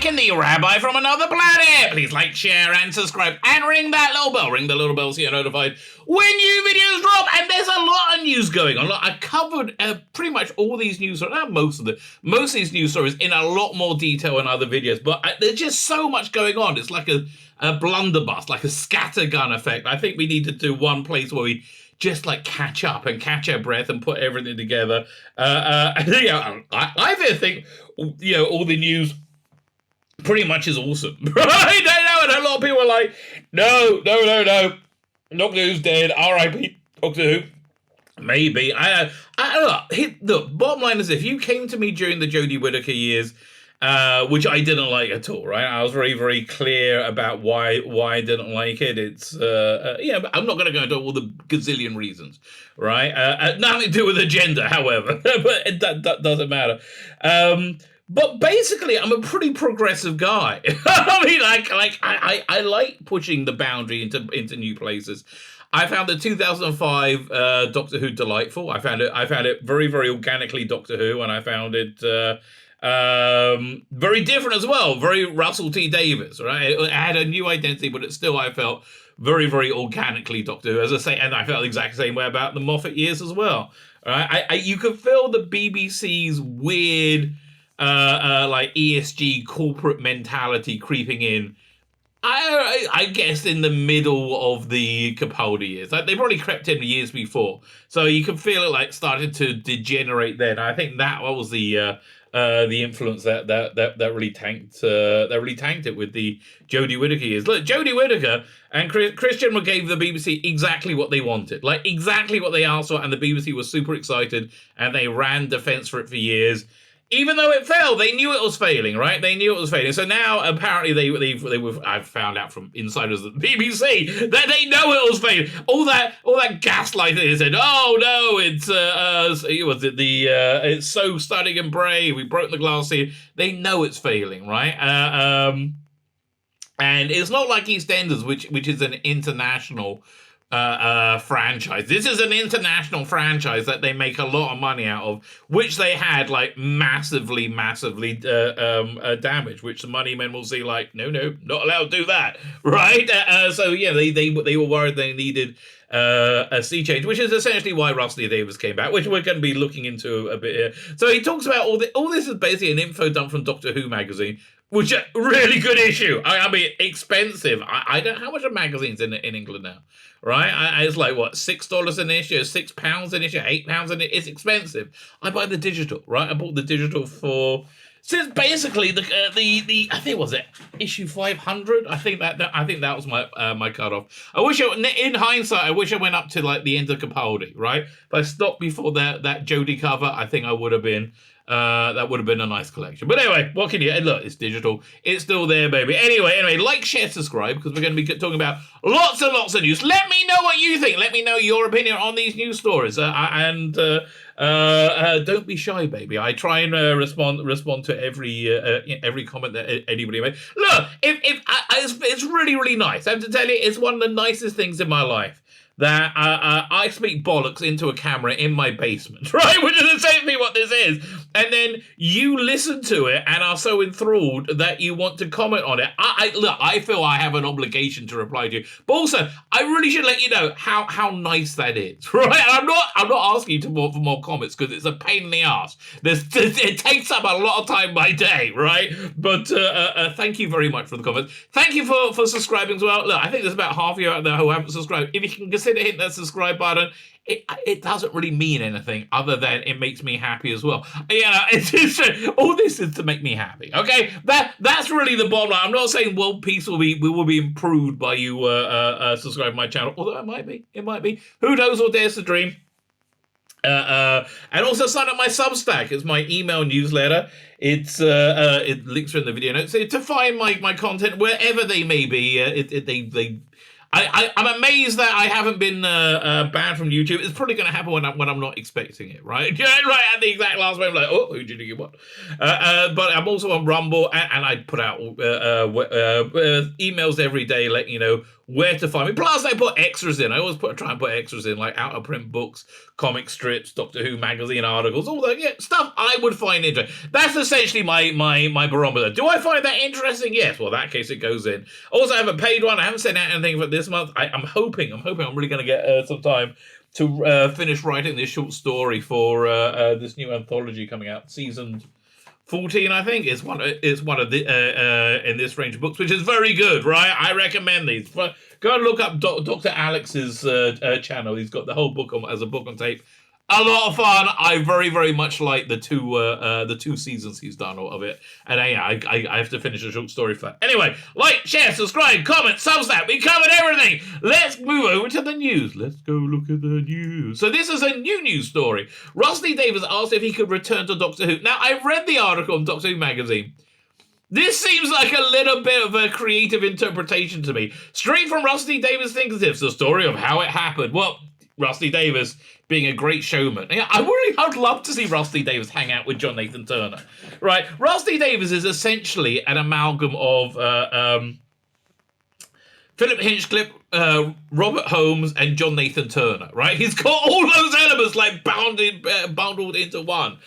Lebetkin, the Rabbi from another planet. Please like, share, and subscribe, and ring that little bell. Ring the little bell so you're notified when new videos drop. And there's a lot of news going on. Look, I covered pretty much all these news, most of these news stories in a lot more detail in other videos. But there's just so much going on. It's like a blunderbuss, like a scattergun effect. I think we need to do one place where we just like catch up and catch our breath and put everything together. I think all the news pretty much is awesome, right? And a lot of people are like, no, Doctor Who's dead. R.I.P. Doctor Who. Maybe. Look, bottom line is, if you came to me during the Jodie Whittaker years, which I didn't like at all, right? I was very, very clear about why I didn't like it. It's, but I'm not going to go into all the gazillion reasons, right? Nothing to do with agenda, however, but that doesn't matter. But basically, I'm a pretty progressive guy. I mean, I like pushing the boundary into new places. I found the 2005 Doctor Who delightful. I found it very, very organically Doctor Who, and I found it very different as well. Very Russell T Davies, right? It had a new identity, but I felt very, very organically Doctor Who, as I say, and I felt the exact same way about the Moffat years as well. Right? You could feel the BBC's weird, like ESG corporate mentality creeping in. I guess in the middle of the Capaldi years. Like, they probably crept in years before, so you can feel it like started to degenerate then. I think that was the influence that really tanked it with the Jodie Whittaker years. Look, Jodie Whittaker and Christian gave the BBC exactly what they wanted, like exactly what they asked for, and the BBC was super excited and they ran defense for it for years. Even though it failed, they knew it was failing, right? They knew it was failing. So now, apparently, they were. I've found out from insiders at the BBC that they know it was failing. All that gaslighting. They said, "Oh no, it's so stunning and brave. We broke the glass ceiling." They know it's failing, right? And it's not like EastEnders, which is an international franchise. This is an international franchise that they make a lot of money out of, which they had like massively damaged, which the money men will see like, no, not allowed to do that, right? So yeah, they were worried they needed a sea change, which is essentially why Russell T Davies came back, which we're going to be looking into a bit here. So he talks about all this is basically an info dump from Doctor Who magazine, which is a really good issue. I mean, expensive. I don't. How much are magazines in England now? Right? It's like what, $6 an issue, £6 an issue, £8 an issue. It's expensive. I buy the digital. Right? I bought the digital for. Since basically the I think was it issue 500. I think that was my cutoff. In hindsight, I wish I went up to like the end of Capaldi. Right? If I stopped before that Jodie cover, I think I would have been. That would have been a nice collection. But anyway, what can you... Look, it's digital. It's still there, baby. Anyway, like, share, subscribe, because we're going to be talking about lots and lots of news. Let me know what you think. Let me know your opinion on these news stories. And don't be shy, baby. I try and respond to every comment that anybody makes. Look, it's really, really nice. I have to tell you, it's one of the nicest things in my life that I speak bollocks into a camera in my basement, right? Which is essentially what this is. And then you listen to it and are so enthralled that you want to comment on it. I feel I have an obligation to reply to you. But also, I really should let you know how nice that is, right? And I'm not asking you for more comments because it's a pain in the ass. It takes up a lot of time by day, right? But thank you very much for the comments. Thank you for subscribing as well. Look, I think there's about half of you out there who haven't subscribed. If you can consider hitting that subscribe button, it doesn't really mean anything other than it makes me happy as well. It's just, all this is to make me happy. Okay, that's really the bottom line. I'm not saying world peace will be improved by you subscribing to my channel, although it might be. Who knows or dares to dream? And also sign up my Substack. It's my email newsletter. It's it links are in the video notes. To find my content wherever they may be. I'm amazed that I haven't been banned from YouTube. It's probably going to happen when I'm not expecting it, right? Right at the exact last moment, like, oh, who did you what? But I'm also on Rumble, and I put out emails every day letting you know where to find me. Plus, I put extras in. I always try and put extras in, like out-of-print books, comic strips, Doctor Who magazine articles, all that stuff I would find interesting. That's essentially my barometer. Do I find that interesting? Yes. Well, in that case, it goes in. Also, I have a paid one. I haven't sent out anything for this month. I'm hoping I'm really going to get some time to finish writing this short story for this new anthology coming out, season 14, I think, is one of the in this range of books, which is very good, right? I recommend these. Go and look up Dr. Alex's channel. He's got the whole book as a book on tape. A lot of fun. I very, very much like the two seasons he's done of it. And I have to finish a short story for that. Anyway, like, share, subscribe, comment, Substack. We covered everything. Let's move over to the news. Let's go look at the news. So this is a new news story. Russell T Davies asked if he could return to Doctor Who. Now, I read the article on Doctor Who magazine. This seems like a little bit of a creative interpretation to me. Straight from Russell T Davies' fingertips, the story of how it happened. Well, Russell T Davies being a great showman. I'd love to see Russell T Davies hang out with John Nathan Turner. Right? Russell T Davies is essentially an amalgam of Philip Hinchcliffe, Robert Holmes, and John Nathan Turner, right? He's got all those elements like bundled into one.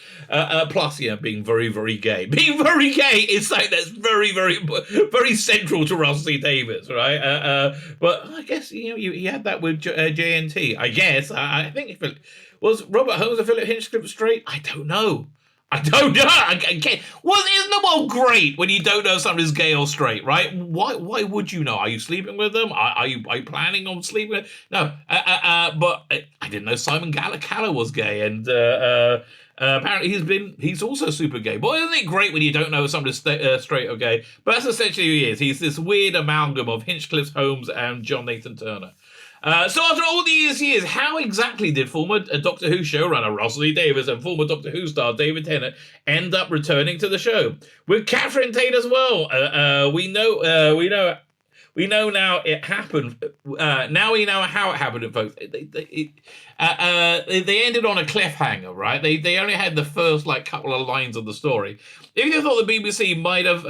Plus, being very, very gay. Being very gay is something that's very, very, very central to Russell T Davies, right? But I guess he had that with JNT. I guess I think was Robert Holmes and Philip Hinchcliffe straight. I don't know. Isn't the world great when you don't know somebody's gay or straight, right? Why would you know? Are you sleeping with them? Are you planning on sleeping with them? No. But I didn't know Simon Callaghan was gay, and apparently he's also super gay. But isn't it great when you don't know if somebody's straight or gay? But that's essentially who he is. He's this weird amalgam of Hinchcliffe, Holmes, and John Nathan Turner. So after all these years, how exactly did former Doctor Who showrunner Russell T Davies and former Doctor Who star David Tennant end up returning to the show? With Catherine Tate as well. We know now it happened. Now we know how it happened, folks. They ended on a cliffhanger, right? They only had the first couple of lines of the story. If you thought the BBC might have,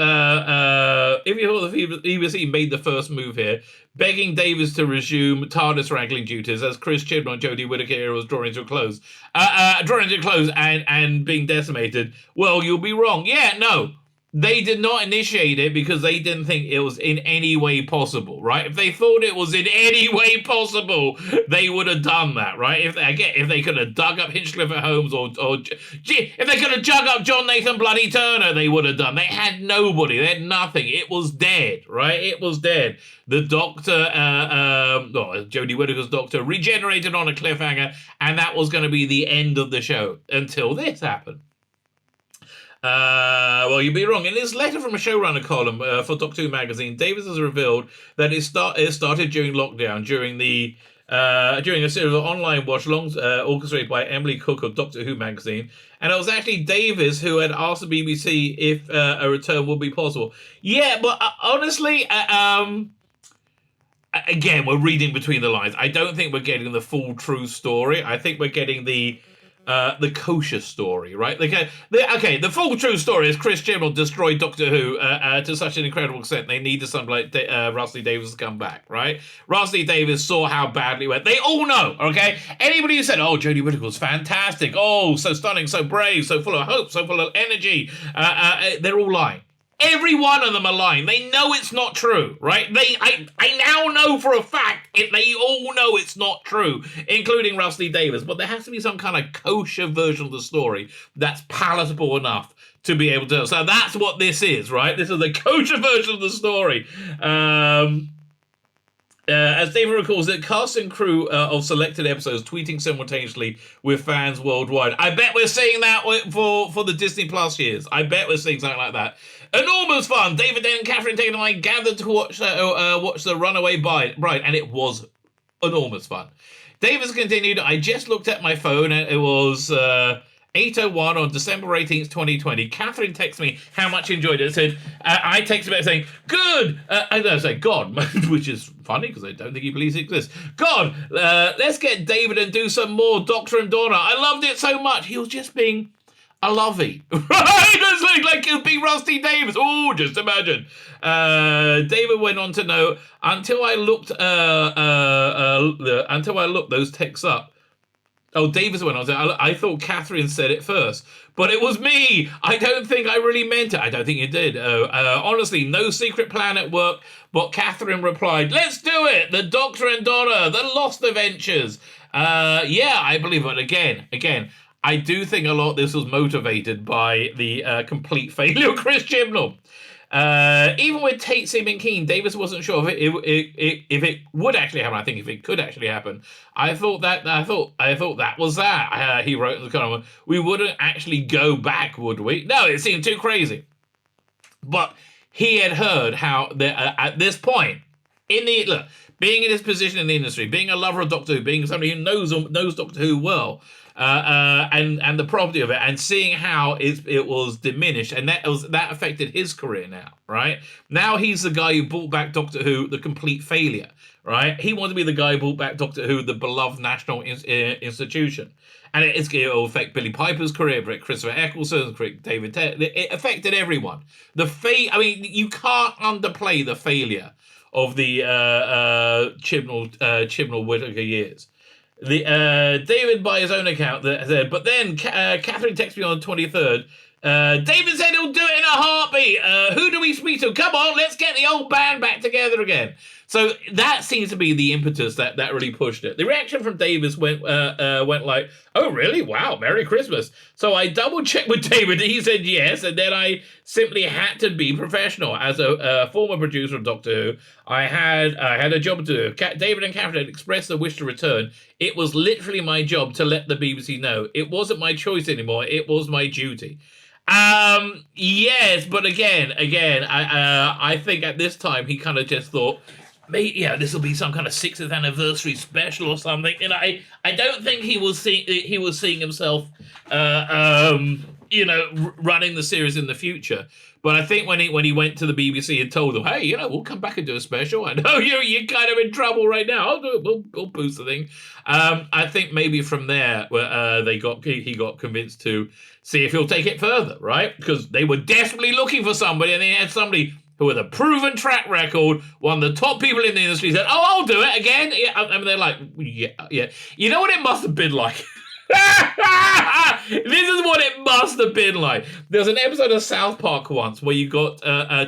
if you thought the BBC made the first move here, begging Davies to resume TARDIS wrangling duties as Chris Chibnall and Jodie Whittaker era was drawing to a close, and being decimated, well, you'll be wrong. Yeah, no. They did not initiate it because they didn't think it was in any way possible, right? If they thought it was in any way possible, they would have done that, right? If they could have dug up Hinchcliffe at Holmes or if they could have dug up John Nathan bloody Turner, they would have done. They had nobody. They had nothing. It was dead, right? It was dead. The Doctor, Jodie Whittaker's Doctor, regenerated on a cliffhanger, and that was going to be the end of the show until this happened. Well, you'd be wrong. In his letter from a showrunner column for Doctor Who magazine, Davies has revealed that it started during lockdown, during a series of online watch-alongs orchestrated by Emily Cook of Doctor Who magazine, and it was actually Davies who had asked the BBC if a return would be possible. Yeah, but honestly, again, we're reading between the lines. I don't think we're getting the full true story. I think we're getting the kosher story, right? The full true story is Chris Chibnall destroyed Doctor Who to such an incredible extent they needed somebody like Russell T Davies to come back, right? Russell T Davies saw how badly it went. They all know, okay? Anybody who said, Jodie Whittaker was fantastic, so stunning, so brave, so full of hope, so full of energy, they're all lying. Every one of them are lying. They know it's not true, right? I now know for a fact they all know it's not true, including Russell T Davies. But there has to be some kind of kosher version of the story that's palatable enough to be able to. So that's what this is, right? This is the kosher version of the story. As David recalls, the cast and crew of selected episodes tweeting simultaneously with fans worldwide. I bet we're seeing that for the Disney Plus years. I bet we're seeing something like that. Enormous fun. David and Catherine Tate and I gathered to watch the Runaway Bride, and it was enormous fun. Davis continued, I just looked at my phone and it was 8:01 on December 18th, 2020. Catherine texted me how much she enjoyed it. Said, I texted back saying, good. I say, God, which is funny because I don't think he believes it exists. God, let's get David and do some more Doctor and Donna. I loved it so much. He was just being a lovey, right? It's like it'd be Rusty Davies. Oh, just imagine. David went on to know, until I looked those texts up. Oh, Davis went on to say, I thought Catherine said it first, but it was me. I don't think I really meant it. I don't think you did. Honestly, no secret plan at work, but Catherine replied, let's do it. The Doctor and Donna, the Lost Adventures. Yeah, I believe it. Again, I do think a lot of this was motivated by the complete failure of Chris Chibnall. Even with Tate seeming keen, Davis wasn't sure if it would actually happen. I think if it could actually happen, I thought that was that. He wrote in the column, we wouldn't actually go back, would we? No, it seemed too crazy. But he had heard how at this point being in his position in the industry, being a lover of Doctor Who, being somebody who knows Doctor Who well. And the property of it, and seeing how it was diminished, and that affected his career now, right? Now he's the guy who brought back Doctor Who, the complete failure, right? He wanted to be the guy who brought back Doctor Who, the beloved national institution. And it will affect Billy Piper's career, Christopher Eccleston's career, David Tennant. It affected everyone. You can't underplay the failure of the Chibnall Whittaker years. David, by his own account, said, but then Catherine texted me on the 23rd. David said he'll do it in a heartbeat. Who do we speak to? Come on, let's get the old band back together again. So that seems to be the impetus that really pushed it. The reaction from Davis went like, oh, really? Wow, Merry Christmas. So I double-checked with David. He said yes, and then I simply had to be professional. As a former producer of Doctor Who, I had a job to do. David and Catherine had expressed the wish to return. It was literally my job to let the BBC know. It wasn't my choice anymore. It was my duty. Yes, but again, I think at this time he kind of just thought, maybe, this will be some kind of 60th anniversary special or something. And I don't think he was seeing himself, running the series in the future. But I think when he went to the BBC and told them, hey, we'll come back and do a special. I know you're kind of in trouble right now. I'll do it. We'll boost the thing. I think maybe from there, he got convinced to see if he'll take it further, right? Because they were desperately looking for somebody, and they had somebody who with a proven track record, one of the top people in the industry, said, oh, I'll do it again. Yeah, I mean, they're like, yeah. You know what it must have been like? This is what it must have been like. There's an episode of South Park once where you got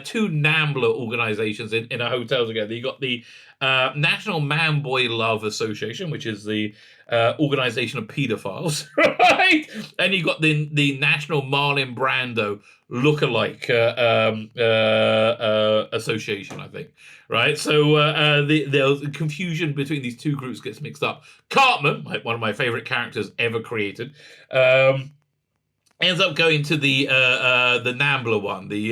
two NAMBLA organizations in a hotel together. You got the National Man-Boy Love Association, which is the organization of pedophiles, right? And you got the National Marlon Brando lookalike association, I think, right? So the confusion between these two groups gets mixed up. Cartman, one of my favorite characters ever created, ends up going to the NAMBLA one, the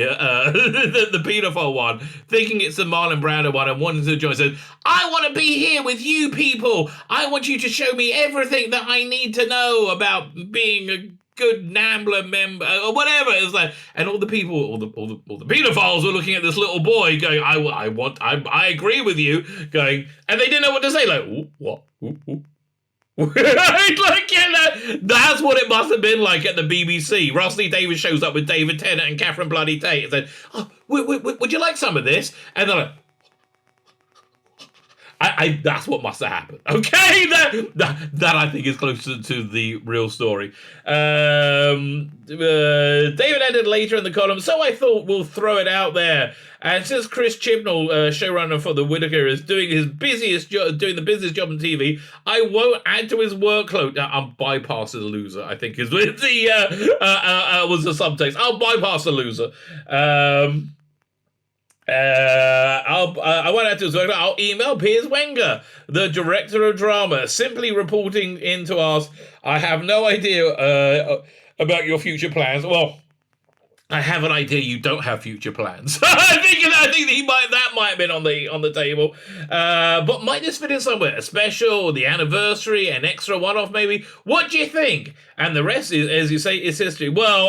pedophile one, thinking it's the Marlon Brando one, and wanting to join. Says, I want to be here with you people. I want you to show me everything that I need to know about being a good NAMBLA member, or whatever. It's like, and all the people, all the pedophiles were looking at this little boy, going, I agree with you, going, and they didn't know what to say. Like, what? That's what it must have been like at the BBC. Russell T Davies shows up with David Tennant and Catherine Bloody Tate and said, oh, would you like some of this? And they're like, that's what must have happened. Okay, that I think is closer to the real story. David ended later in the column, so I thought we'll throw it out there. And since Chris Chibnall, showrunner for The Whittaker, is doing the busiest job on TV, I won't add to his workload. I'll bypass the loser, I think is was the subtext. I'll bypass the loser. I won't add to his workload. I'll email Piers Wenger, the director of drama, simply reporting in to us, I have no idea about your future plans. Well, I have an idea you don't have future plans. I think that might have been on the table. But might this fit in somewhere? A special, the anniversary, an extra one-off maybe? What do you think? And the rest is, as you say, is history. Well,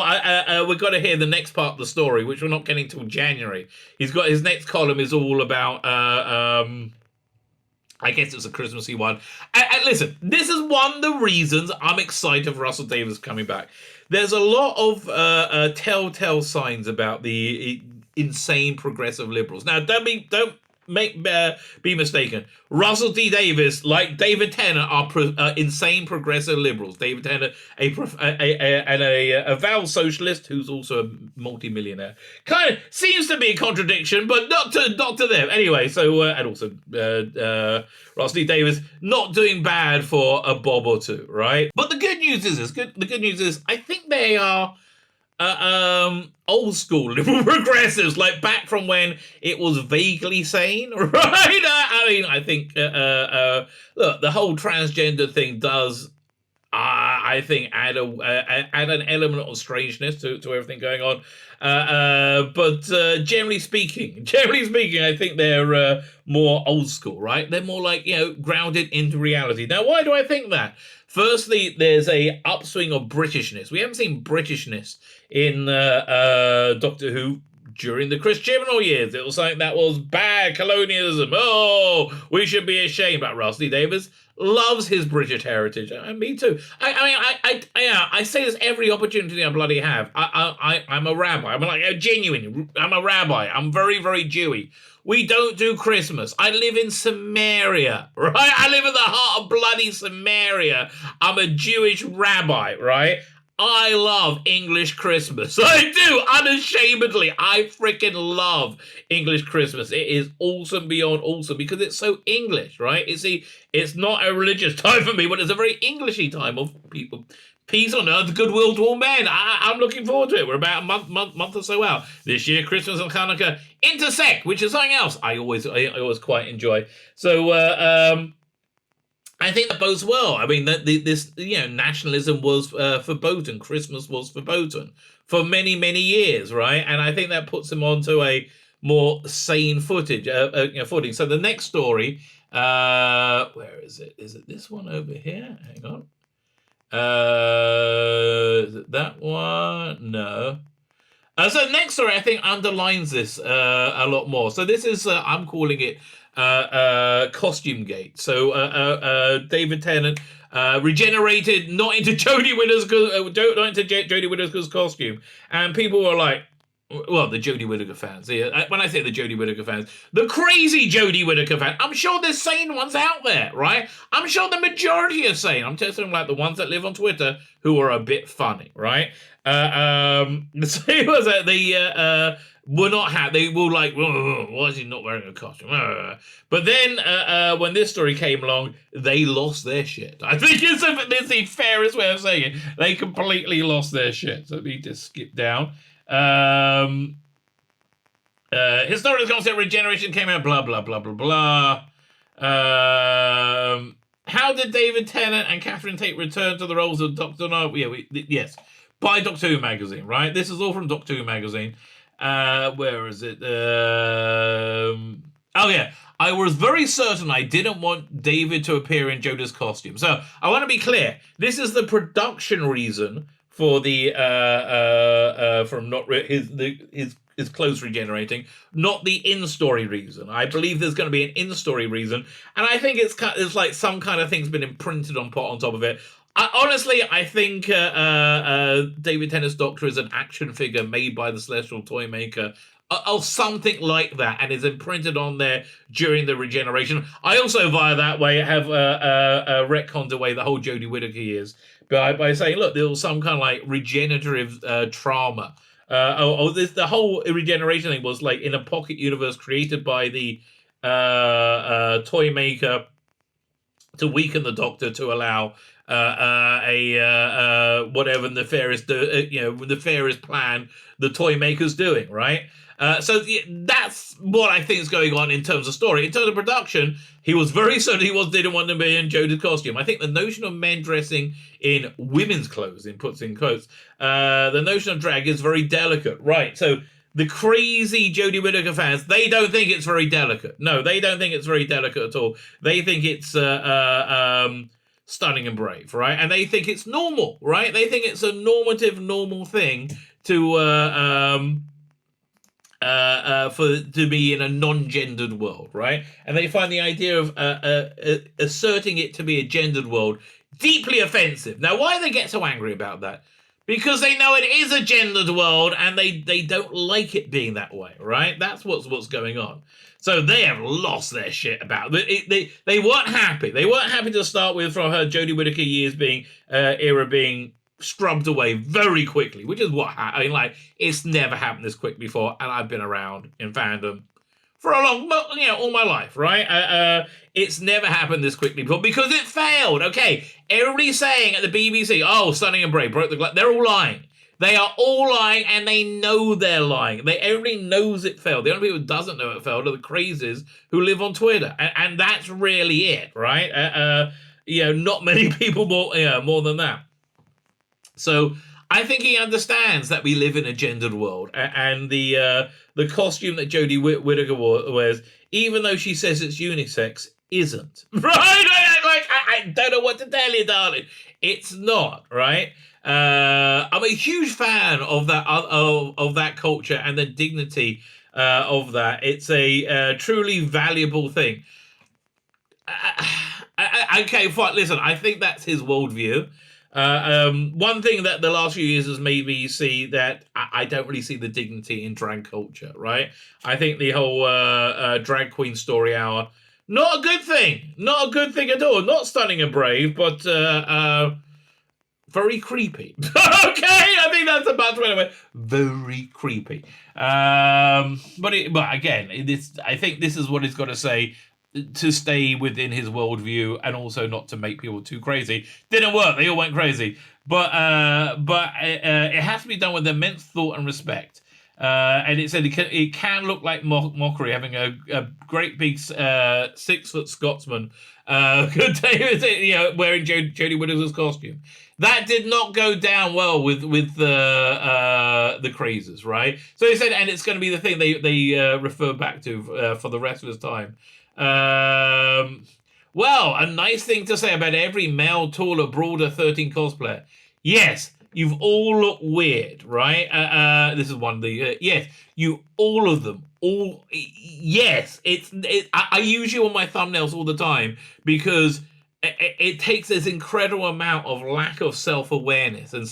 we've got to hear the next part of the story, which we're not getting till January. He's got his next column is all about I guess it's a Christmassy one. And listen, this is one of the reasons I'm excited for Russell Davies coming back. there's a lot of telltale signs about the insane progressive liberals. Now, don't be mistaken. Russell T Davies, like David Tennant, are insane progressive liberals. David Tennant, a avowed socialist who's also a multimillionaire. Kind of seems to be a contradiction, but not to them. Anyway, so and also Russell T Davies not doing bad for a bob or two, right? But the good news is this. The good news is I think they are old school liberal progressives, like back from when it was vaguely sane, right? I mean, I think look, the whole transgender thing does, I think, add an element of strangeness to everything going on. But generally speaking, I think they're more old school, right? They're more like, grounded into reality. Now, why do I think that? Firstly, there's a upswing of Britishness. We haven't seen Britishness in Doctor Who during the Chris Chibnall years. It was something that was bad colonialism. Oh, we should be ashamed. But Russell T Davies loves his British heritage, and me too. I say this every opportunity I bloody have. I'm a rabbi. I'm like genuine. I'm a rabbi. I'm very, very Jewy. We don't do Christmas. I live in Samaria, right? I live in the heart of bloody Samaria. I'm a Jewish rabbi, right? I love English Christmas. I do, unashamedly. I freaking love English Christmas. It is awesome beyond awesome because it's so English, right? It's not a religious time for me, but it's a very Englishy time of people. Peace on earth, goodwill to all men. I'm looking forward to it. We're about a month or so out. This year, Christmas and Hanukkah intersect, which is something else I always quite enjoy. So I think that bodes well. I mean, this nationalism was verboten. Christmas was verboten for many, many years, right? And I think that puts them onto a more sane footing. So the next story, where is it? Is it this one over here? Hang on. Is it that one? No. So the next story, I think, underlines this a lot more. So this is, I'm calling it Costume Gate. So David Tennant regenerated not into Jodie Whittaker's costume, and people were like, well, the Jodie Whittaker fans. When I say the Jodie Whittaker fans, the crazy Jodie Whittaker fans. I'm sure there's sane ones out there, right? I'm sure the majority are sane. I'm talking about the ones that live on Twitter who are a bit funny, right? The same was that they were not happy. They were like, why is he not wearing a costume? But then when this story came along, they lost their shit. I think it's the fairest way of saying it. They completely lost their shit. So let me just skip down. Historical concept regeneration came out, blah, blah, blah, blah, blah. How did David Tennant and Catherine Tate return to the roles of Doctor No? Yes, by Doctor Who magazine, right? This is all from Doctor Who magazine. Where is it? Oh, yeah. I was very certain I didn't want David to appear in Jodie's costume. So I want to be clear. This is the production reason for the from not his clothes regenerating, not the in-story reason. I believe there's going to be an in-story reason, and I think it's like some kind of thing's been imprinted on top of it. I think David Tennant's Doctor is an action figure made by the Celestial Toy Maker, or something like that, and is imprinted on there during the regeneration. I also, via that way, have retconned away the whole Jodie Whittaker years by saying, look, there was some kind of like regenerative trauma. The whole regeneration thing was like in a pocket universe created by the toy maker to weaken the Doctor to allow whatever nefarious plan the toy maker's doing, right? So that's what I think is going on in terms of story. In terms of production, he was very certain didn't want to be in Jodie's costume. I think the notion of men dressing in women's clothes, in quotes, the notion of drag is very delicate, right? So the crazy Jodie Whittaker fans, they don't think it's very delicate. No, they don't think it's very delicate at all. They think it's stunning and brave, right? And they think it's normal, right? They think it's a normal thing to be in a non-gendered world, right? And they find the idea of asserting it to be a gendered world deeply offensive. Now, why do they get so angry about that? because they know it is a gendered world and they don't like it being that way, right? That's what's going on. So they have lost their shit about it. They weren't happy. They weren't happy to start with from her Jodie Whittaker years being era being scrubbed away very quickly, which is what I mean. Like, it's never happened this quick before, and I've been around in fandom for a long, all my life, right? It's never happened this quickly before because it failed. Okay, everybody's saying at the BBC, "Oh, Stunning and Brave broke the glass." They're all lying. They are all lying, and they know they're lying. Everybody knows it failed. The only people who doesn't know it failed are the crazies who live on Twitter, and that's really it, right? Not many people more than that. So I think he understands that we live in a gendered world, and the costume that Jodie Whittaker wears, even though she says it's unisex, isn't. Right? I don't know what to tell you, darling. It's not, right? I'm a huge fan of that of that culture and the dignity of that. It's a truly valuable thing. Okay, fine. Listen, I think that's his worldview. One thing that the last few years has made me see that I don't really see the dignity in drag culture, right? I think the whole drag queen story hour, not a good thing. Not a good thing at all. Not Stunning and Brave, but very creepy. Okay, I think that's about the way. Very creepy. But again, I think this is what he's got to say to stay within his worldview and also not to make people too crazy. Didn't work. They all went crazy. But it has to be done with immense thought and respect. And it said it can look like mockery having a great big 6-foot Scotsman wearing Jodie Whittaker's costume. That did not go down well with the crazes, right? So he said, and it's going to be the thing they refer back to for the rest of his time. Well, a nice thing to say about every male, taller, broader 13 cosplayer. Yes, you've all looked weird, right? This is one of the yes, all of them, all yes. I use you on my thumbnails all the time because it takes this incredible amount of lack of self-awareness and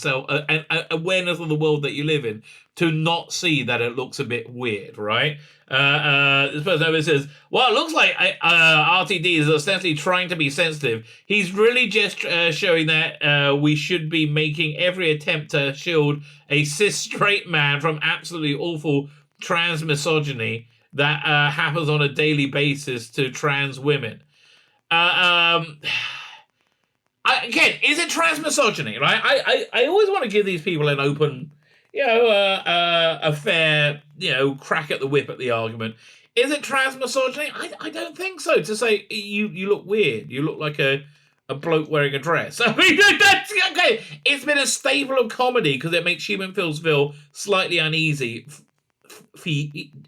and awareness of the world that you live in to not see that it looks a bit weird, right? This person over says, well, it looks like RTD is ostensibly trying to be sensitive. He's really just showing that we should be making every attempt to shield a cis straight man from absolutely awful trans misogyny that happens on a daily basis to trans women. Again, is it trans misogyny, right? I always want to give these people an open, a fair, crack at the whip at the argument. Is it trans misogyny? I don't think so. To say you look weird, you look like a bloke wearing a dress. I mean, that's okay. It's been a staple of comedy because it makes human feel slightly uneasy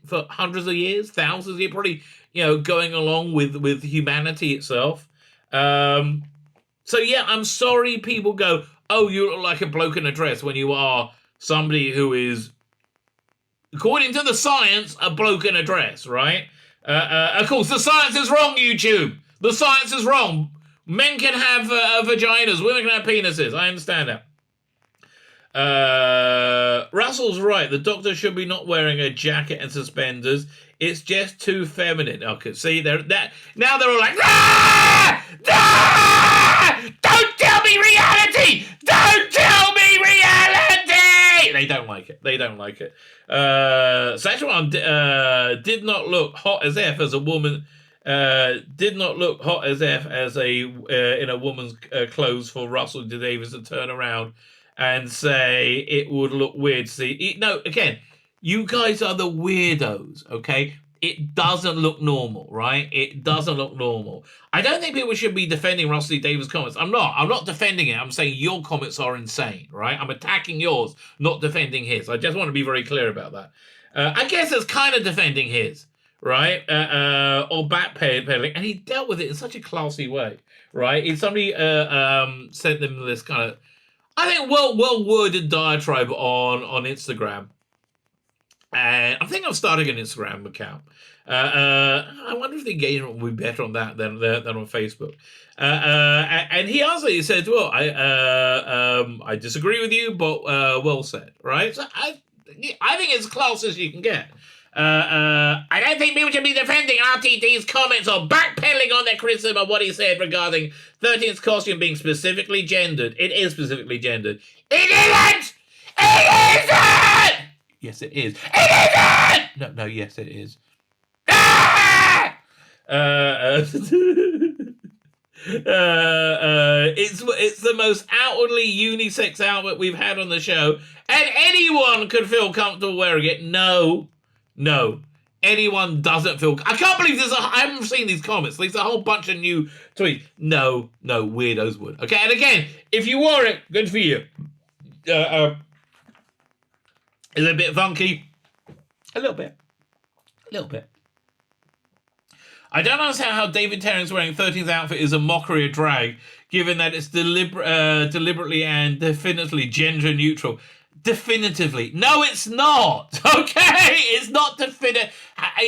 for hundreds of years, thousands of years, probably. Going along with humanity itself. So yeah, I'm sorry people go, oh, you look like a bloke in a dress when you are somebody who is, according to the science, a bloke in a dress, right? Of course, the science is wrong, YouTube. The science is wrong. Men can have vaginas, women can have penises. I understand that. Russell's right. The doctor should be not wearing a jacket and suspenders. It's just too feminine. Okay, see, now they're all like, ah! Ah! Don't tell me reality! Don't tell me reality! They don't like it. Sachuan did not look hot as F as a woman. Did not look hot as F as in a woman's clothes for Russell T Davies to turn around and say it would look weird. See, no, again. You guys are the weirdos, okay? It doesn't look normal, right? It doesn't look normal. I don't think people should be defending Russell T Davies' comments. I'm not defending it. I'm saying your comments are insane, right? I'm attacking yours, not defending his. I just want to be very clear about that. I guess it's kind of defending his, right? Or backpedaling. And he dealt with it in such a classy way, right? Somebody sent them this kind of, I think, well-worded diatribe on Instagram. And I think I'm starting an Instagram account. I wonder if the engagement will be better on that than on Facebook. And he answered. He said, "Well, I disagree with you, but well said." Right? So I think it's close as you can get. I don't think people should be defending RTD's comments or backpedaling on their criticism of what he said regarding 13th's costume being specifically gendered. It is specifically gendered. It isn't! It isn't! Yes, it is. It isn't! No, yes, it is. Ah! It's the most outwardly unisex outfit we've had on the show, and anyone could feel comfortable wearing it. No, anyone doesn't feel. I can't believe I haven't seen these comments. There's a whole bunch of new tweets. No, weirdos would. Okay, and again, if you wore it, good for you. Is it a bit funky? A little bit. I don't understand how David Tennant's wearing 13th outfit is a mockery of drag, given that it's deliberately and definitively gender neutral. Definitively. No, it's not. Okay? It's not definitive.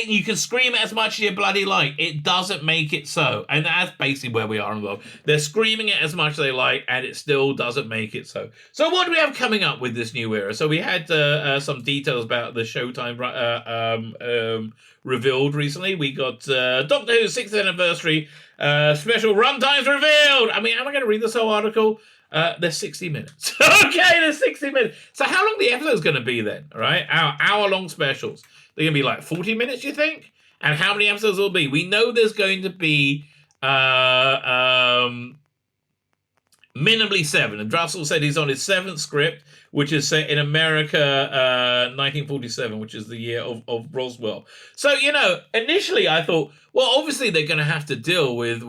You can scream it as much as you bloody like. It doesn't make it so. And that's basically where we are in the world. They're screaming it as much as they like, and it still doesn't make it so. So what do we have coming up with this new era? So we had some details about the Showtime revealed recently. We got Doctor Who's 6th anniversary special runtimes revealed. I mean, am I going to read this whole article? They're 60 minutes. Okay, they're 60 minutes. So how long the episode's going to be then? All right, hour-long specials. They're going to be like 40 minutes, you think? And how many episodes will be? We know there's going to be minimally 7. And Russell said he's on his 7th script, which is set in America, 1947, which is the year of Roswell. So, initially I thought, well, obviously they're going to have to deal with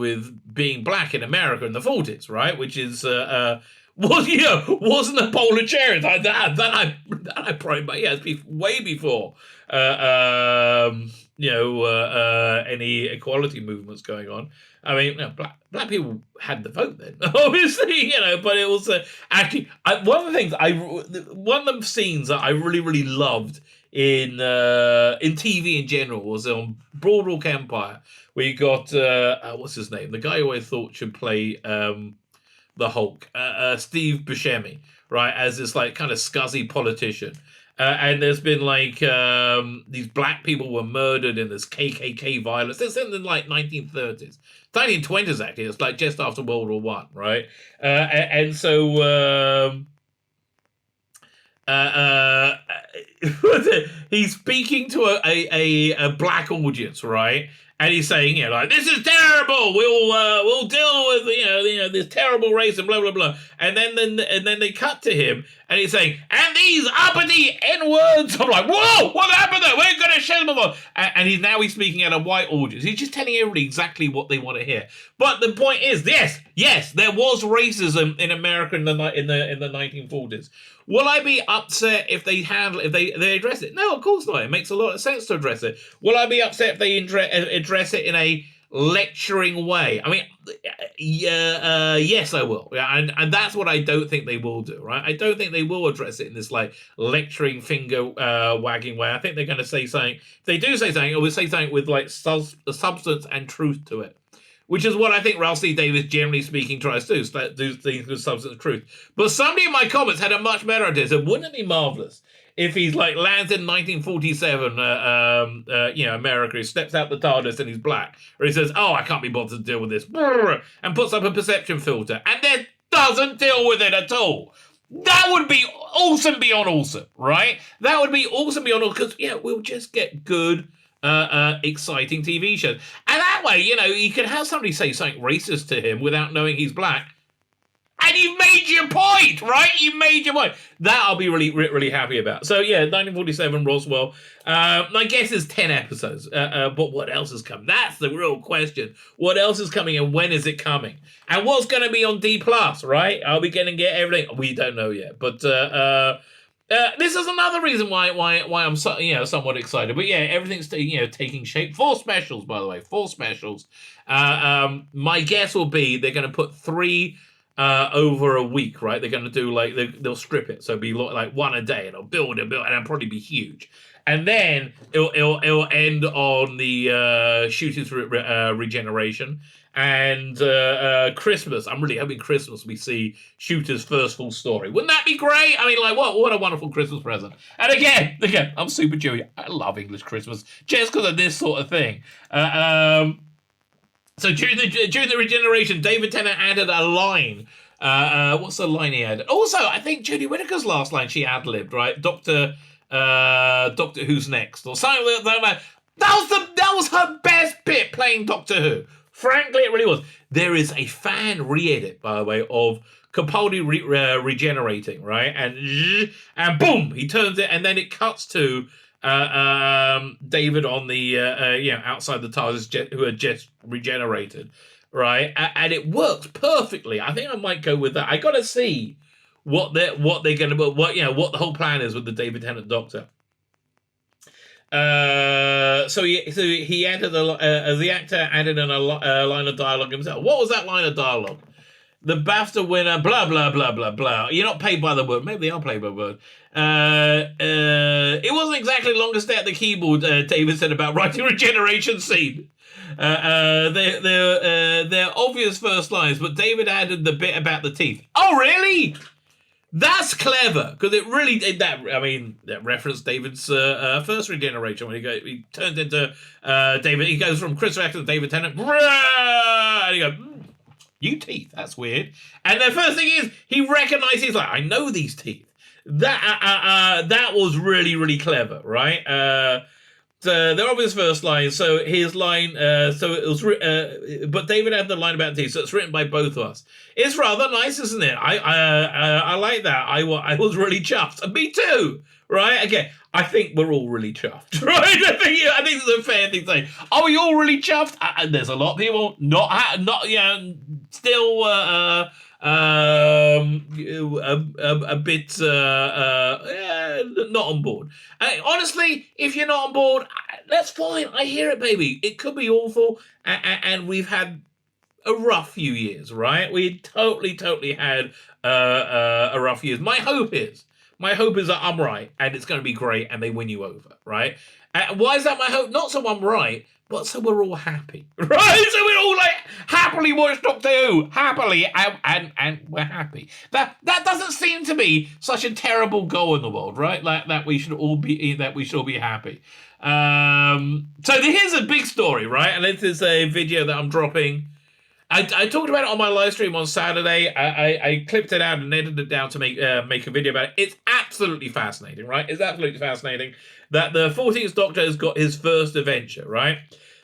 being black in America in the 40s, right? Which is, wasn't a polar chariot. That I probably, it's way before, any equality movements going on. I mean, black people had the vote then, obviously, but it was actually one of the scenes that I really, really loved in TV in general was on Boardwalk Empire, where you got what's his name, the guy who I thought should play the Hulk, Steve Buscemi, right, as this like kind of scuzzy politician. And there's been like these black people were murdered in this KKK violence. It's in the like 1930s, 1920s actually. It's like just after World War One, right? And so he's speaking to a black audience, right? And he's saying, this is terrible. We'll deal with this terrible race and blah blah blah. And then they cut to him, and he's saying, and these uppity N words. I'm like, whoa, what happened there? We're gonna show them all. And he's speaking at a white audience. He's just telling everybody exactly what they want to hear. But the point is, yes, there was racism in America in the 1940s. Will I be upset if they address it? No, of course not. It makes a lot of sense to address it. Will I be upset if they address it in a lecturing way? I mean, yes, I will. And that's what I don't think they will do, right? I don't think they will address it in this like lecturing, finger wagging way. I think they're going to say something. If they do say something, or will say something with like substance and truth to it. Which is what I think Russell T Davies, generally speaking, tries to do things with substance and truth. But somebody in my comments had a much better idea. So wouldn't it be marvelous if he's like lands in 1947, America, he steps out the TARDIS and he's black, or he says, "Oh, I can't be bothered to deal with this," and puts up a perception filter, and then doesn't deal with it at all. That would be awesome beyond awesome, right? That would be awesome beyond awesome because we'll just get good. Exciting TV shows. And that way, you can have somebody say something racist to him without knowing he's black. And you've made your point, right? You made your point. That I'll be really, really happy about. So, 1947, Roswell. My guess is 10 episodes. But what else is coming? That's the real question. What else is coming and when is it coming? And what's going to be on D+, right? Are we going to get everything? We don't know yet. But this is another reason why I'm somewhat excited. But everything's taking shape. 4 specials, by the way. 4 specials. My guess will be they're going to put 3 over a week, right? They're going to do like they'll strip it, so it'll be like one a day, and it'll build, and it'll probably be huge. And then it'll end on the shooting through regeneration and Christmas. I'm really hoping Christmas we see Shooter's first full story. Wouldn't that be great? I mean, like what a wonderful Christmas present. And again, I'm super Jewish. I love English Christmas just because of this sort of thing. So during the regeneration, David Tennant added a line. What's the line he added? Also, I think Jodie Whittaker's last line she ad-libbed, right? Doctor Who's Next or something like that. That was her best bit playing Doctor Who. Frankly, it really was. There is a fan re-edit, by the way, of Capaldi regenerating, right? And boom, he turns it, and then it cuts to David on the outside the TARDIS who had just regenerated, right? And it works perfectly. I think I might go with that. I got to see what they're going to what the whole plan is with the David Tennant Doctor. So he added the actor added in a line of dialogue himself. What was that line of dialogue? The BAFTA winner, blah, blah, blah, blah, blah. You're not paid by the word. Maybe they are paid by the word. It wasn't exactly longest day at the keyboard, David said about writing regeneration scene. They're obvious first lines, but David added the bit about the teeth. Oh, really? That's clever, because it really did that. I mean, that referenced David's first regeneration when he turned into David. He goes from Chris Evans to David Tennant. And he goes, new teeth, that's weird. And the first thing is, he recognizes, like, I know these teeth. That was really, really clever, right? So they're obvious first line. So his line, so it was, but David had the line about teeth, so it's written by both of us. It's rather nice, isn't it? I like that. I was really chuffed. And me too, right? Again, I think we're all really chuffed, right? I think it's a fair thing to say. Are we all really chuffed? There's a lot of people still a bit not on board. Honestly, if you're not on board, that's fine. I hear it, baby. It could be awful, and we've had a rough few years, right? We totally had a rough years. My hope is that I'm right, and it's going to be great, and they win you over, right? Why is that my hope? Not so I'm right, but so we're all happy, right? So we're all like happily watch Doctor Who, happily, and we're happy. That doesn't seem to be such a terrible goal in the world, right? Like that we should all be happy. So here's a big story, right? And this is a video that I'm dropping. I talked about it on my live stream on Saturday. I clipped it out and edited it down to make a video about it. It's absolutely fascinating, right? It's absolutely fascinating that the 14th Doctor has got his first adventure, right?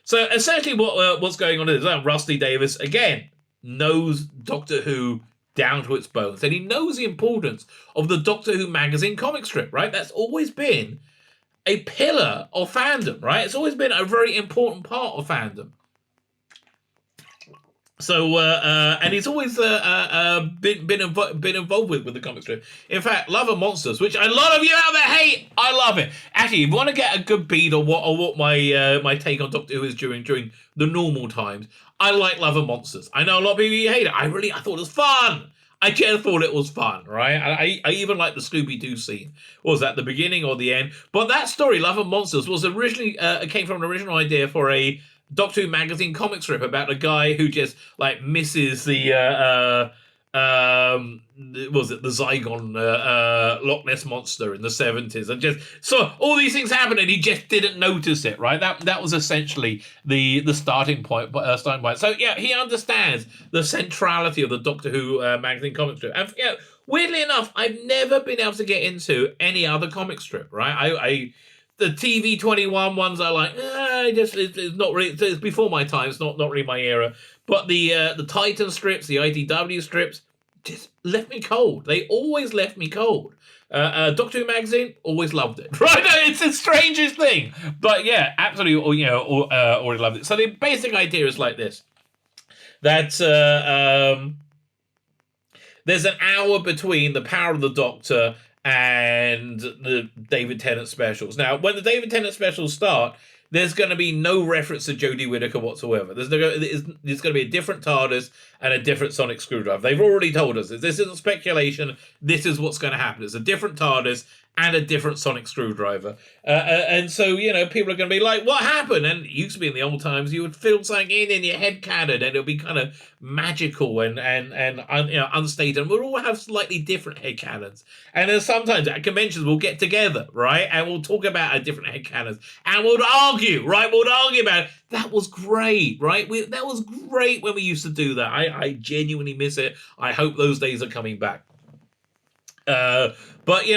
So essentially what's going on is Russell T Davies, again, knows Doctor Who down to its bones. And he knows the importance of the Doctor Who magazine comic strip, right? That's always been a pillar of fandom, right? It's always been a very important part of fandom. So, and he's always been involved with the comic strip. In fact, Love and Monsters, which a lot of you out there hate, I love it. Actually, if you want to get a good beat on what my take on Doctor Who is during the normal times, I like Love and Monsters. I know a lot of people hate it. I thought it was fun. I just thought it was fun, right? I even like the Scooby-Doo scene. Was that the beginning or the end? But that story, Love and Monsters, was originally came from an original idea for a Doctor Who magazine comic strip about a guy who just like misses the the Zygon Loch Ness monster in the 70s, and just so all these things happen and he just didn't notice it, right? That was essentially the starting point. So yeah, he understands the centrality of the Doctor Who magazine comic strip. And yeah, weirdly enough, I've never been able to get into any other comic strip, right? The TV 21 ones are like, it's not really. It's before my time. It's not really my era. But the Titan strips, the IDW strips, just left me cold. They always left me cold. Doctor Who magazine, always loved it. Right? It's the strangest thing. But yeah, absolutely. Already loved it. So the basic idea is like this: that there's an hour between the Power of the Doctor and the David Tennant specials. Now, when the David Tennant specials start, there's going to be no reference to Jodie Whittaker whatsoever. There's going to be a different TARDIS and a different sonic screwdriver. They've already told us this. This isn't speculation. This is what's going to happen. It's a different TARDIS and a different sonic screwdriver. And so, people are going to be like, what happened? And it used to be in the old times, you would fill something in your head canon, and it'll be kind of magical and unstated. And we'll all have slightly different head canons. And then sometimes at conventions, we'll get together, right? And we'll talk about our different head canons. And we'll argue, right? We'll argue about it. That was great, right? That was great when we used to do that. I genuinely miss it. I hope those days are coming back. But the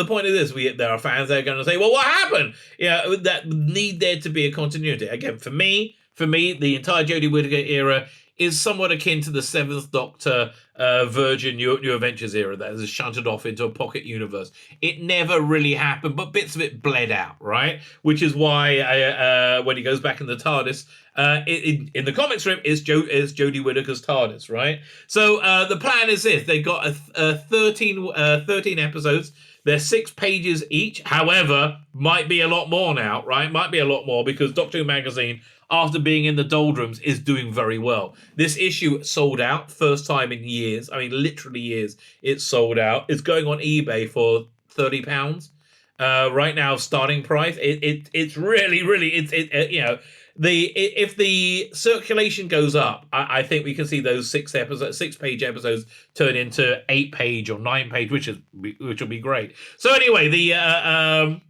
point of this, there are fans that are going to say, well, what happened? That need there to be a continuity. Again, for me, the entire Jodie Whittaker era is somewhat akin to the Seventh Doctor Virgin New Adventures era that is shunted off into a pocket universe. It never really happened, but bits of it bled out, right? Which is why when he goes back in the TARDIS, in the comic strip, is Jodie Whittaker's TARDIS, right? So the plan is this. They got 13 episodes. They're 6 pages each. However, might be a lot more now, right? Might be a lot more because Doctor Who magazine, after being in the doldrums, is doing very well. This issue sold out, first time in years. I mean, literally years. It's sold out. It's going on eBay for £30 right now. Starting price. It's really if the circulation goes up, I think we can see those 6-page episodes turn into 8-page or 9-page, which will be great. So anyway, to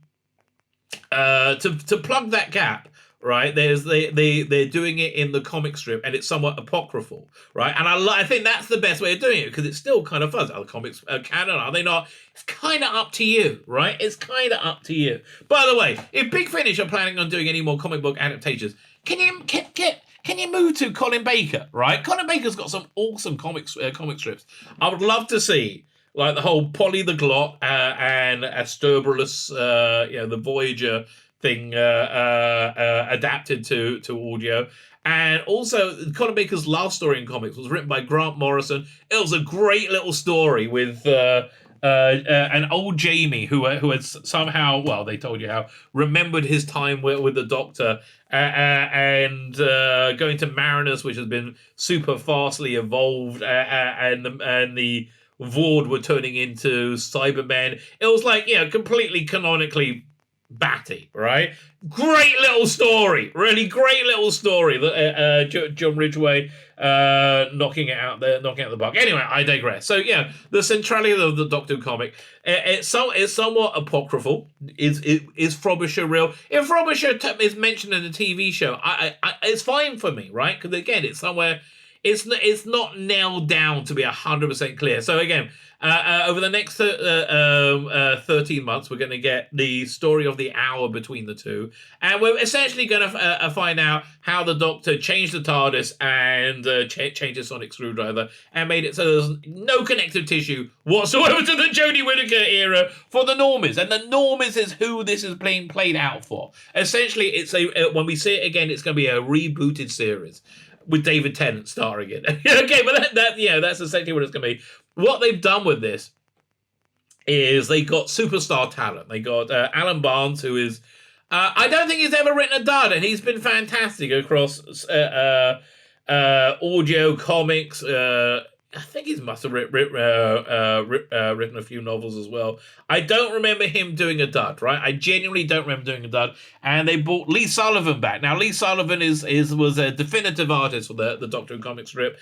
plug that gap. Right, they're doing it in the comic strip, and it's somewhat apocryphal, right? And I think that's the best way of doing it because it's still kind of fuzzy. Are the comics canon? Are they not? It's kind of up to you, right? It's kind of up to you. By the way, if Big Finish are planning on doing any more comic book adaptations, can you move to Colin Baker? Right, Colin Baker's got some awesome comic strips. I would love to see. Like the whole Polly the Glot and Asterbolus, the Voyager thing adapted to audio. And also, Colin Baker's last story in comics was written by Grant Morrison. It was a great little story with an old Jamie who had somehow, well, they told you how, remembered his time with the Doctor and going to Marinus, which has been super fastly evolved, and the Vord were turning into Cybermen. It was like, completely canonically batty, right? Great little story, really great little story that John Ridgway knocking it out the park. Anyway, I digress. So the centrality of the Doctor Who comic, it's somewhat apocryphal. Is Frobisher real? If Frobisher is mentioned in the TV show, I it's fine for me, right? Because again, it's somewhere. It's not nailed down to be 100% clear. So again, over the next 13 months, we're going to get the story of the hour between the two, and we're essentially going to find out how the Doctor changed the TARDIS and changed the sonic screwdriver and made it so there's no connective tissue whatsoever to the Jodie Whittaker era for the Normies, and the Normies is who this is being played out for. Essentially, it's when we see it again, it's going to be a rebooted series with David Tennant starring it. Okay, but that's essentially what it's going to be. What they've done with this is they got superstar talent. They got Alan Barnes, who is, I don't think he's ever written a dud, and he's been fantastic across audio, comics. I think he must have written a few novels as well. I don't remember him doing a dud, right? I genuinely don't remember doing a dud. And they brought Lee Sullivan back. Now, Lee Sullivan was a definitive artist for the Doctor Who comic strip,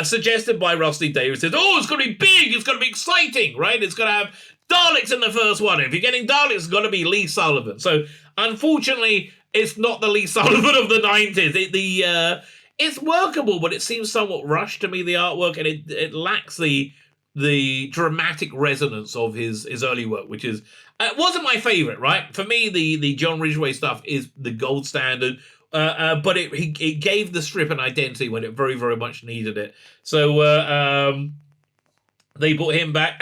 suggested by Russell T Davies. Said, it's going to be big, it's going to be exciting, right? It's going to have Daleks in the first one. If you're getting Daleks, it's got to be Lee Sullivan. So, unfortunately, it's not the Lee Sullivan of the 90s. It's workable, but it seems somewhat rushed to me, the artwork, and it lacks the dramatic resonance of his early work, which is wasn't my favorite, right? For me, the John Ridgway stuff is the gold standard, but it gave the strip an identity when it very, very much needed it. So they brought him back,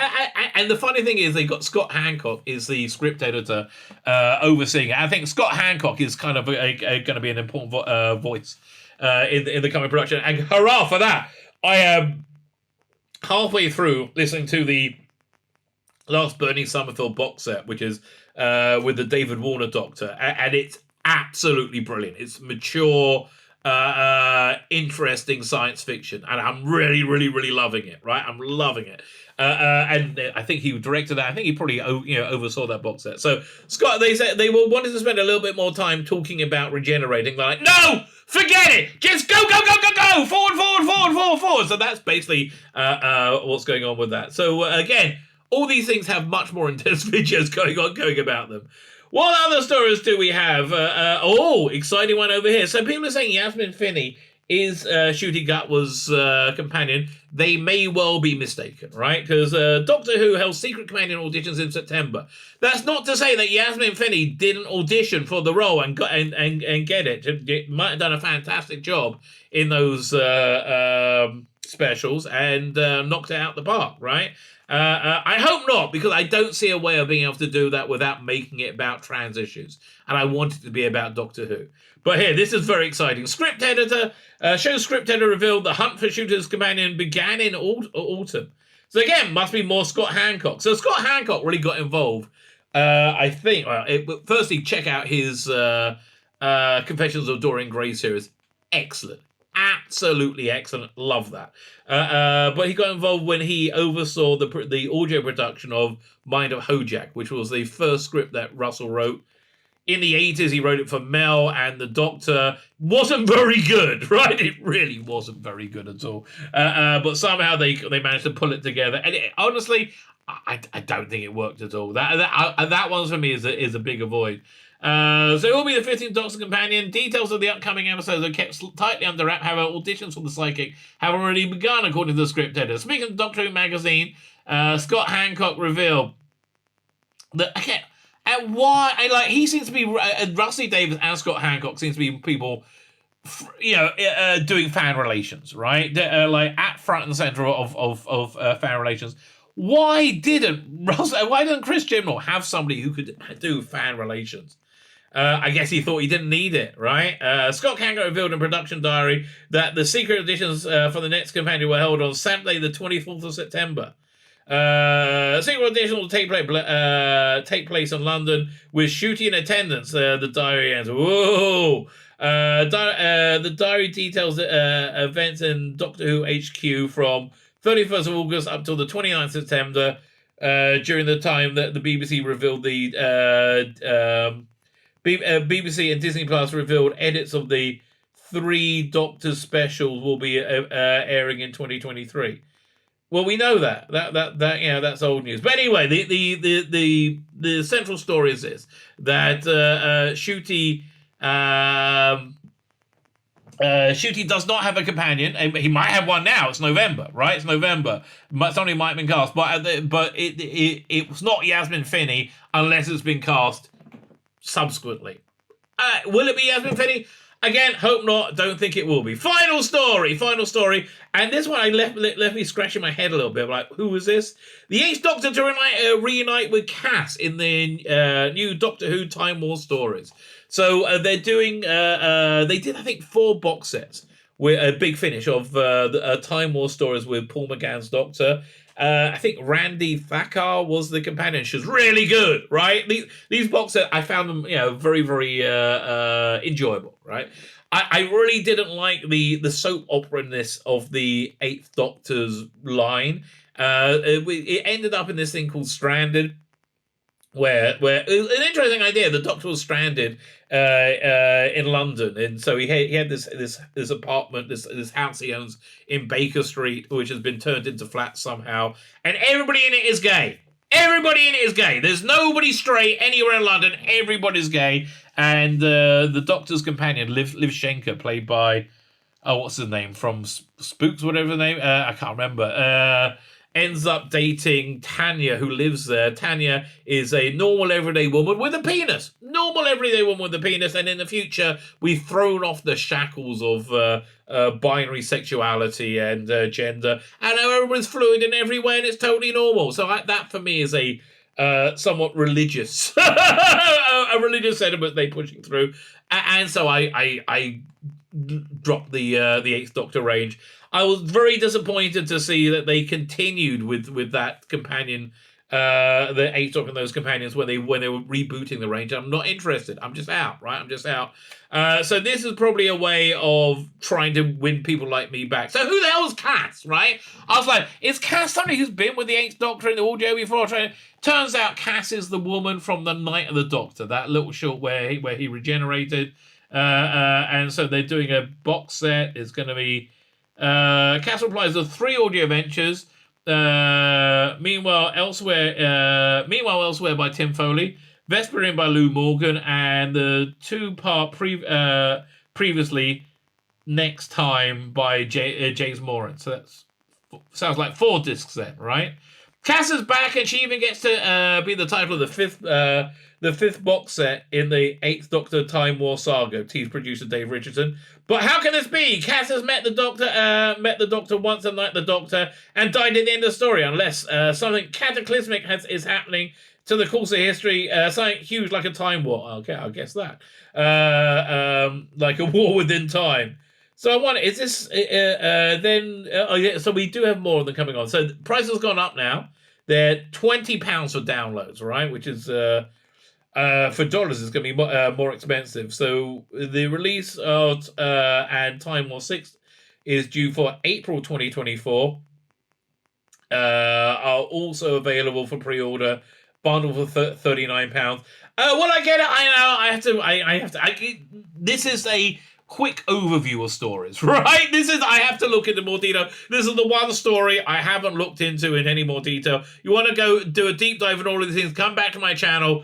and the funny thing is they got Scott Hancock is the script editor overseeing it. I think Scott Hancock is kind of going to be an important voice in the coming production, and hurrah for that! I am halfway through listening to the last Bernie Summerfield box set, which is with the David Warner Doctor, and it's absolutely brilliant. It's mature, interesting science fiction, and I'm really, really, really loving it. Right, I'm loving it. And I think he directed that. I think he probably oversaw that box set. So Scott, they said they wanted to spend a little bit more time talking about regenerating. They're like, no, forget it, just go, go, go, go, go, forward, forward, forward, forward, forward. So that's basically what's going on with that. So again, all these things have much more intense videos going about them. What other stories do we have? Exciting one over here. So people are saying Yasmin Finney is Shooty Gatwa's companion. They may well be mistaken, right? Because Doctor Who held secret companion auditions in September. That's not to say that Yasmin Finney didn't audition for the role and get it. It might have done a fantastic job in those specials and knocked it out the park, right? I hope not, because I don't see a way of being able to do that without making it about trans issues. And I want it to be about Doctor Who. But here, this is very exciting. Script editor, show script editor revealed the hunt for Shooter's companion began in autumn. So again, must be more Scott Hancock. So Scott Hancock really got involved. I think, firstly, check out his Confessions of Dorian Gray series. Excellent. Absolutely excellent. Love that. But he got involved when he oversaw the audio production of Mind of Hojak, which was the first script that Russell wrote. In the 80s, he wrote it for Mel, and the Doctor wasn't very good, right? It really wasn't very good at all. But somehow they managed to pull it together. And honestly, I don't think it worked at all. That one for me is a big avoid. So it will be the 15th Doctor companion. Details of the upcoming episodes are kept tightly under wrap. However, auditions for the psychic have already begun, according to the script editor. Speaking of Doctor Who magazine, Scott Hancock revealed that he seems to be Russell T Davies and Scott Hancock seems to be people, doing fan relations, right? At front and center of fan relations. Why didn't Chris Chibnall have somebody who could do fan relations? I guess he thought he didn't need it, right? Scott Hancock revealed in production diary that the secret auditions for the next companion were held on Saturday, the 24th of September. Secret audition will take place in London with Shooty in attendance. The diary ends. Whoa! The diary details events in Doctor Who HQ from 31st of August up till the 29th of September, during the time that the BBC revealed BBC and Disney Plus revealed edits of the 3 Doctor specials will be airing in 2023. Well, we know that that's old news. But anyway, the central story is this: that Shooty does not have a companion. He might have one now. It's November, right? It's November. Somebody might have been cast, but it was not Yasmin Finney unless it's been cast subsequently. Will it be Yasmin Finney? Again, hope not. Don't think it will be. Final story. And this one left me scratching my head a little bit. Like, who was this? The 8th Doctor to reunite with Cass in the new Doctor Who Time War stories. So they're doing. They did, I think, 4 box sets with a big finish of the Time War stories with Paul McGann's Doctor. I think Randy Thakkar was the companion. She was really good, right? These box sets, I found them, very, very enjoyable, right? I really didn't like the soap opera-ness of the 8th Doctor's line. It ended up in this thing called Stranded, where it was an interesting idea. The Doctor was stranded in London, and so he had this apartment, this house he owns in Baker Street, which has been turned into flats somehow, and everybody in it is gay. Everybody in it is gay. There's nobody straight anywhere in London. Everybody's gay, and the Doctor's companion, Liv Schenker, played by what's his name from Spooks, whatever the name, I can't remember. Ends up dating Tanya, who lives there. Tanya is a normal everyday woman with a penis. Normal everyday woman with a penis. And in the future, we've thrown off the shackles of binary sexuality and gender. And now everyone's fluid in every way and it's totally normal. So that for me is a somewhat religious, a religious sentiment they're pushing through. And so I dropped the 8th Doctor range. I was very disappointed to see that they continued with that companion the Eighth Doctor and those companions when they were rebooting the range. I'm not interested. I'm just out, right? I'm just out. So this is probably a way of trying to win people like me back. So who the hell is Cass, right? I was like, is Cass somebody who's been with the Eighth Doctor in the audio before? Turns out Cass is the woman from the Night of the Doctor, that little short where he regenerated. And so they're doing a box set. It's going to be Cass replies to 3 audio ventures. Meanwhile Elsewhere by Tim Foley, Vesperian by Lou Morgan, and the 2-part previously Next Time by James Moran. So that sounds like 4 discs then, right? Cass is back, and she even gets to be the title of the fifth box set in the 8th Doctor Time War saga. Tease producer Dave Richardson. But how can this be? Cass has met the Doctor once and like the Doctor, and died at the end of the story, unless something cataclysmic is happening to the course of history, something huge like a time war. Okay, I guess that. Like a war within time. So I wonder, is this so we do have more of them coming on. So the price has gone up now. They're £20 for downloads, right? Which is for dollars is going to be more expensive. So the release of and Time War 6 is due for April 2024. Are also available for pre-order, bundle for £39. Well, I get it. I have to. This is a quick overview of stories, right? I have to look into more detail. This is the one story I haven't looked into in any more detail. You want to go do a deep dive in all of these things, come back to my channel.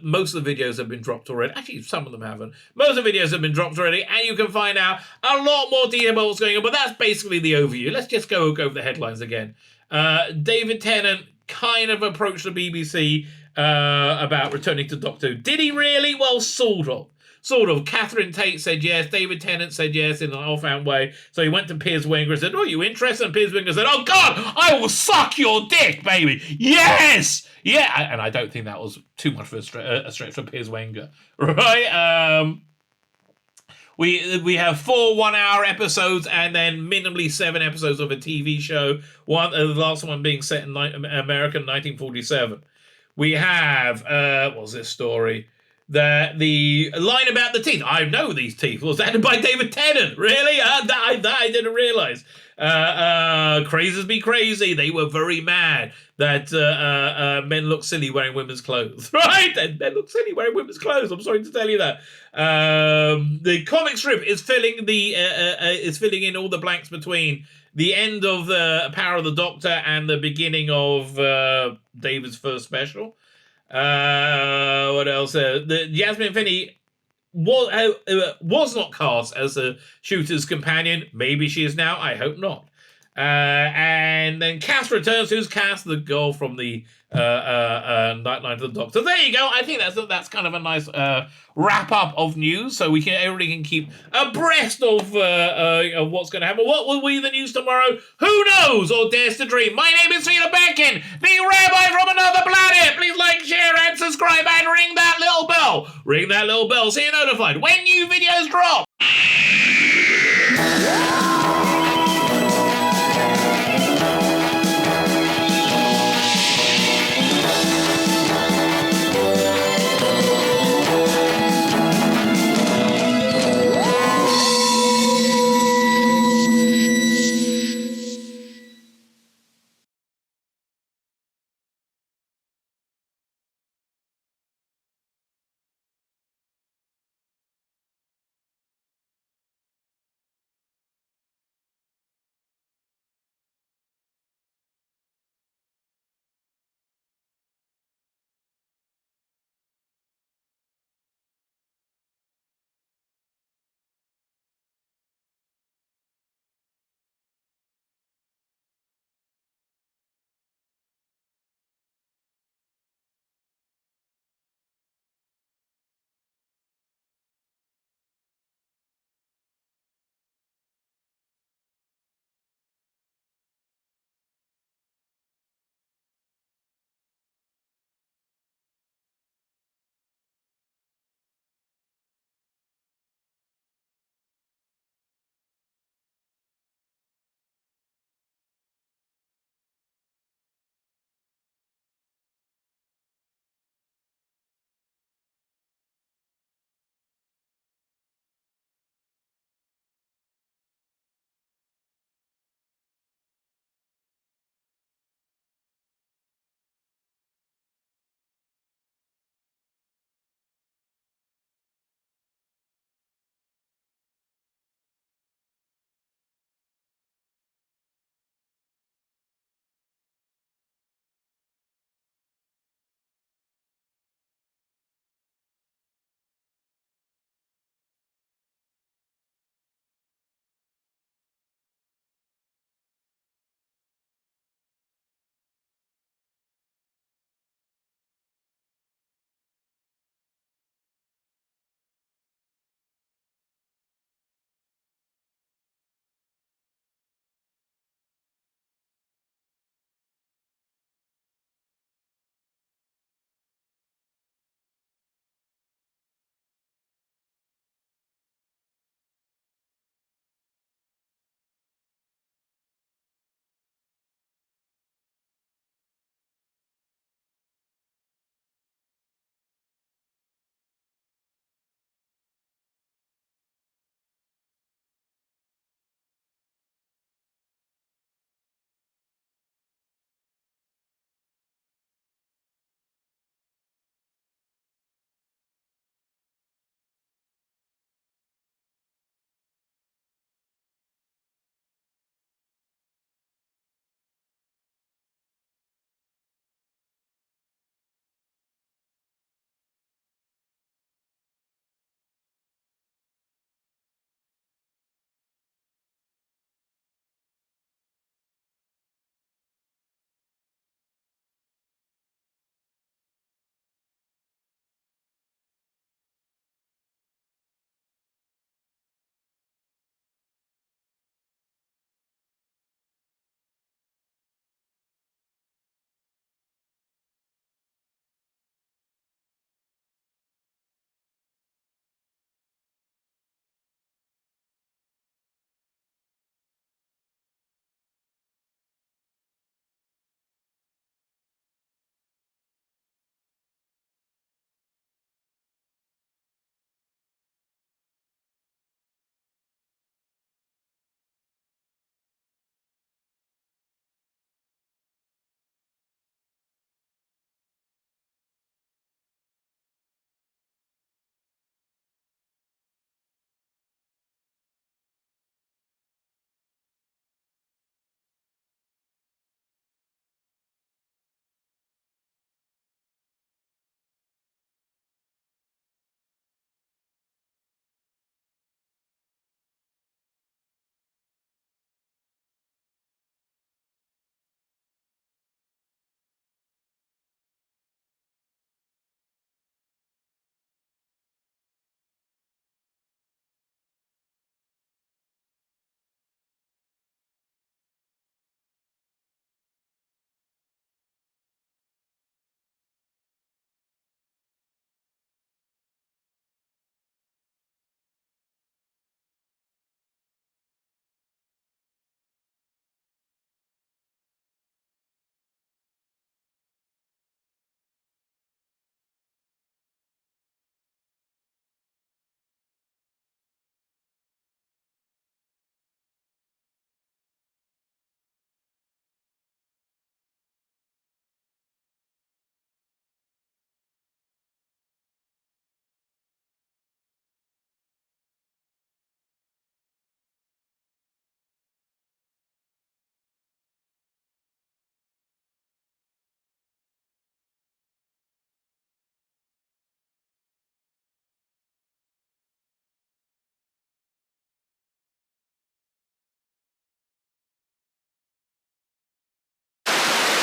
Most of the videos have been dropped already. Actually, some of them haven't. Most of the videos have been dropped already, and you can find out a lot more detail about what's going on, but that's basically the overview. Let's just go over the headlines again. David Tennant kind of approached the BBC about returning to Doctor Who. Did he really? Well, sort of. Catherine Tate said yes. David Tennant said yes in an offhand way. So he went to Piers Winger and said, "Oh, you interested?" And Piers Winger said, "Oh, God, I will suck your dick, baby. Yes!" Yeah, and I don't think that was too much of a stretch for Piers Winger, right? We have 4 1-hour episodes and then minimally 7 episodes of a TV show. The last one being set in America in 1947. We have, what's this story? The line about the teeth. I know these teeth was added by David Tennant. Really? That I didn't realise. Crazers be crazy. They were very mad that men look silly wearing women's clothes. Right? Men look silly wearing women's clothes. I'm sorry to tell you that. The comic strip is filling in all the blanks between the end of the Power of the Doctor and the beginning of David's first special. What else? Yasmin Finney was not cast as a shooter's companion. Maybe she is now. I hope not. And then Cass returns. Who's Cass? The girl from the Night of the Doctor. There you go. I think that's kind of a nice wrap up of news, so everybody can keep abreast of what's going to happen. What will be the news tomorrow? Who knows or dares to dream? My name is Tzvi Lebetkin, the Rabbi from another planet. Please like, share, and subscribe, and ring that little bell. Ring that little bell so you're notified when new videos drop.